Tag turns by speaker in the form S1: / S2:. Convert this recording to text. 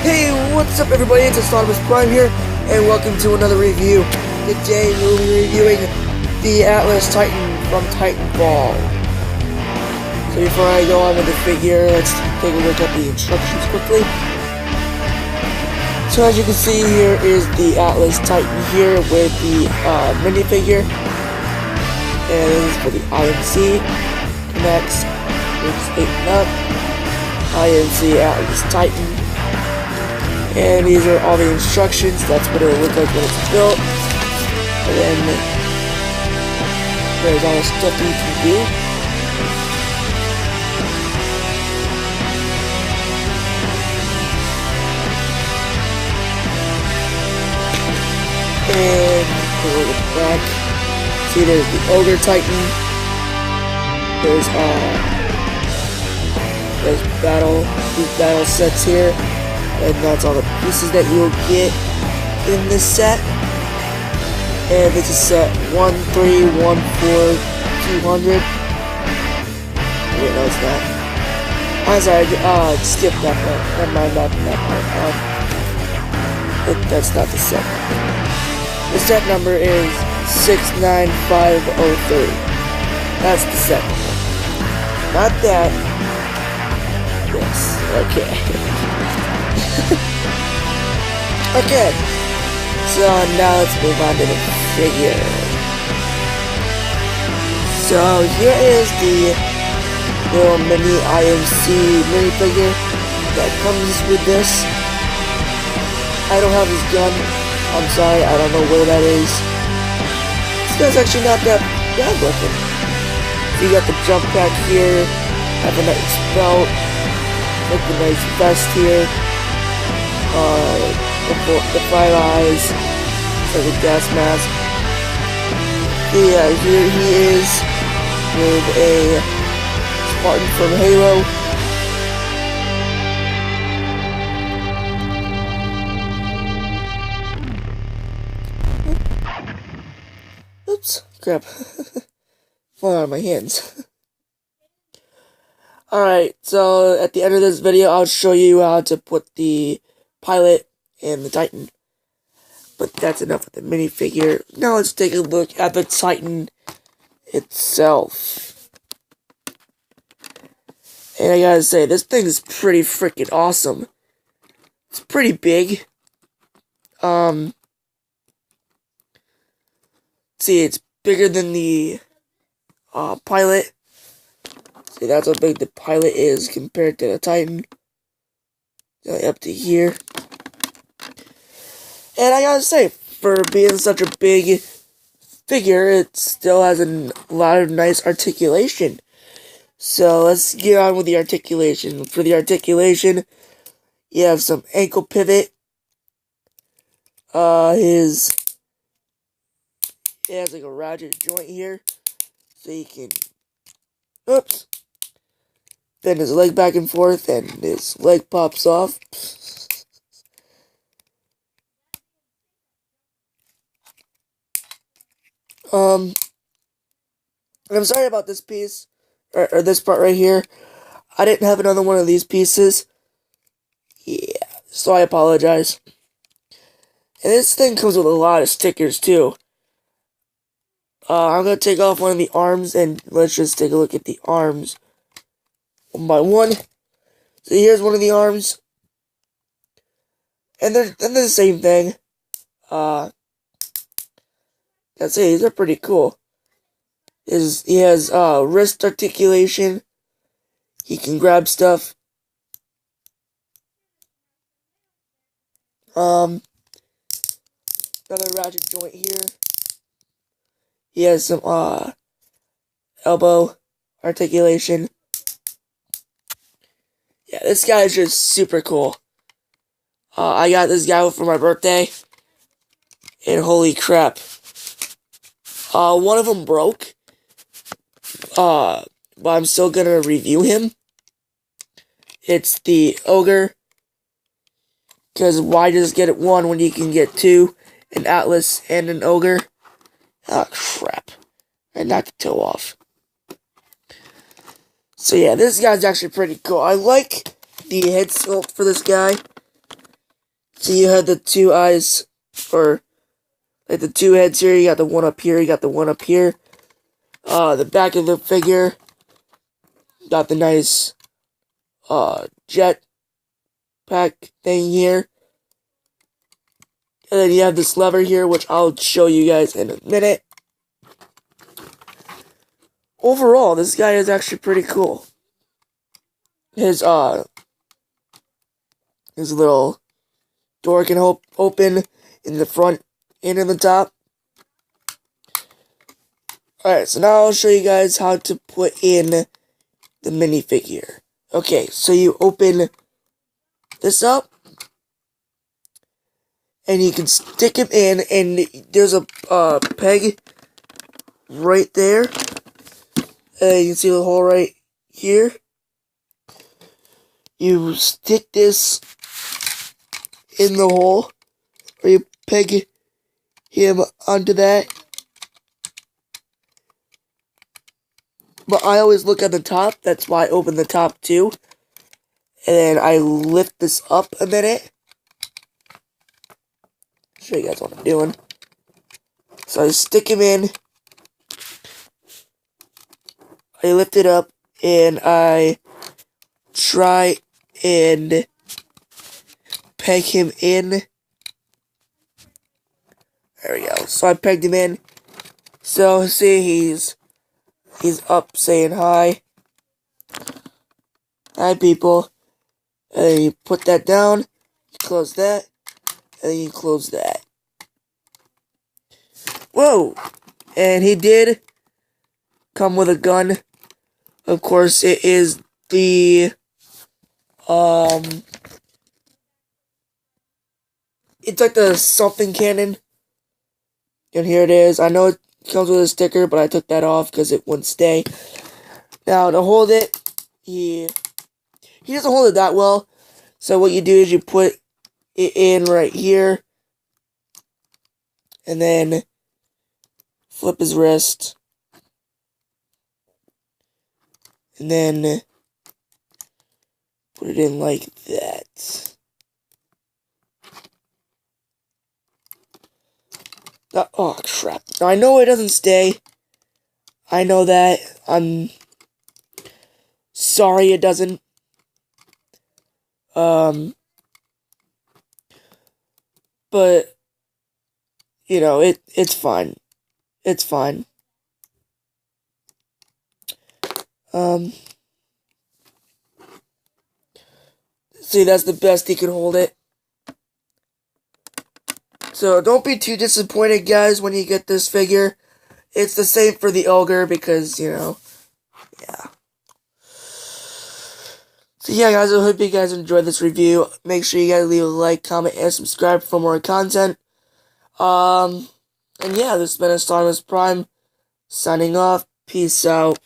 S1: Hey, what's up everybody, it's Autonomous Prime here, and welcome to another review. Today we'll be reviewing the Atlas Titan from Titanfall. So before I go on with the figure, let's take a look at the instructions quickly. So as you can see, here is the Atlas Titan here with the minifigure. And this is for the IMC, KNex, which is 8 and up, IMC Atlas Titan. And these are all the instructions. That's what it'll look like when it's built. And then there's all the stuff you can do. And go to the back. See, there's the Ogre Titan. There's these battle sets here. And that's all the pieces that you will get in this set. And this is set 1314 200. Wait, no, it's not. I'm sorry, skip that part. Never mind that part. That's not the set number. The set number is 69503. That's the set number. Not that. Yes, okay. Okay, so now let's move on to the figure. So here is the little mini IMC minifigure that comes with this. I don't have his gun. I'm sorry, I don't know where that is. This guy's actually not that bad looking. So you got the jump pack here, have a nice belt, like a nice vest here. The 5 eyes, so the gas mask. Yeah, here he is with a Spartan from Halo. Oops, crap. Falling out of my hands. Alright, so at the end of this video, I'll show you how to put the pilot and the Titan. But that's enough of the minifigure. Now let's take a look at the Titan itself. And I gotta say, this thing is pretty freaking awesome. It's pretty big. See, it's bigger than the pilot. See, that's how big the pilot is compared to the Titan. Up to here. And I gotta say, for being such a big figure, it still has a lot of nice articulation. So let's get on with the articulation. For the articulation, you have some ankle pivot. It has like a ratchet joint here, so you can, oops, bend his leg back and forth, and his leg pops off. I'm sorry about this piece, or this part right here. I didn't have another one of these pieces. Yeah, so I apologize. And this thing comes with a lot of stickers, too. I'm gonna take off one of the arms, and let's just take a look at the arms. One by one. So here's one of the arms. And they're the same thing. That's it, these are pretty cool. He has wrist articulation. He can grab stuff. Another ratchet joint here. He has some elbow articulation. Yeah, this guy is just super cool. I got this guy for my birthday. And holy crap. One of them broke. But I'm still gonna review him. It's the Ogre. Because why just get it one when you can get two? An Atlas and an Ogre. Oh crap. I knocked the toe off. So yeah, this guy's actually pretty cool. I like the head sculpt for this guy. So you had the two eyes, or like the two heads here. You got the one up here. You got the one up here. The back of the figure got the nice jet pack thing here. And then you have this lever here, which I'll show you guys in a minute. Overall, this guy is actually pretty cool. His little door can open in the front and in the top. Alright, so now I'll show you guys how to put in the minifigure. Okay, so you open this up, and you can stick him in, and there's a peg right there. You can see the hole right here. You stick this in the hole, or you peg him onto that. But I always look at the top, that's why I open the top too. And then I lift this up a minute. Show you guys what I'm doing. So I stick him in. I lift it up, and I try and peg him in. There we go. So I pegged him in. So see, he's up saying hi. Hi, people. And then you put that down, you close that, and then you close that. Whoa! And he did come with a gun. Of course, it is the, it's like the something cannon. And here it is. I know it comes with a sticker, but I took that off because it wouldn't stay. Now, to hold it, he doesn't hold it that well. So what you do is you put it in right here. And then flip his wrist. And then put it in like that. Oh, crap. Now, I know it doesn't stay. I know that. I'm sorry it doesn't. But, you know, it's fine. It's fine. See, that's the best he can hold it. So, don't be too disappointed, guys, when you get this figure. It's the same for the ogre, because, you know, yeah. So, yeah, guys, I hope you guys enjoyed this review. Make sure you guys leave a like, comment, and subscribe for more content. And yeah, this has been Astronomus Prime, signing off. Peace out.